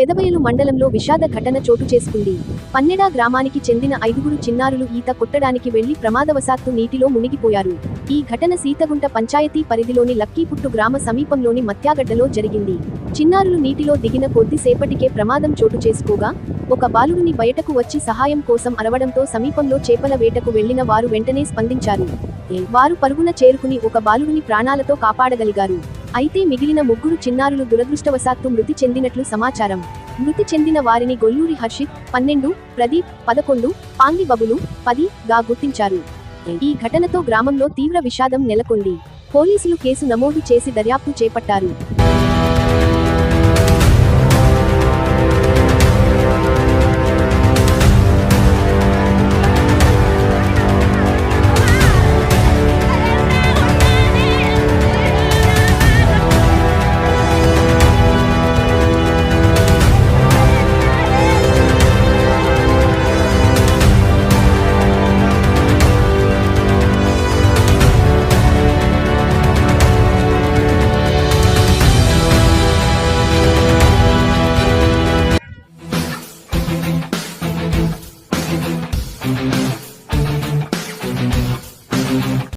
పెదబయలు మండలంలో విషాద ఘటన చోటు చేసుకుంది. పన్నెడా గ్రామానికి చెందిన 5గురు చిన్నారులు ఈత కొట్టడానికి వెళ్లి ప్రమాదవశాత్తు నీటిలో మునిగిపోయారు. ఈ ఘటన సీతగుంట పంచాయతీ పరిధిలోని లక్కీపుట్టు గ్రామ సమీపంలోని మత్యాగడ్డలో జరిగింది. చిన్నారులు నీటిలో దిగిన కొద్దిసేపటికే ప్రమాదం చోటు చేసుకోగా, ఒక బాలుడిని బయటకు వచ్చి సహాయం కోసం అరవడంతో సమీపంలో చేపల వేటకు వెళ్లిన వారు వెంటనే స్పందించారు. వారు పరుగున చేరుకుని ఒక బాలుడిని ప్రాణాలతో కాపాడగలిగారు. అయితే మిగిలిన 3 చిన్నారులు దురదృష్టవశాత్తు మృతి చెందినట్లు సమాచారం. మృతి చెందిన వారిని గొల్లూరి హర్షిత్ 12, ప్రదీప్ 11, పాంగి బబులు 10 గా గుర్తించారు. ఈ ఘటనతో గ్రామంలో తీవ్ర విషాదం నెలకొంది. పోలీసులు కేసు నమోదు చేసి దర్యాప్తు చేపట్టారు.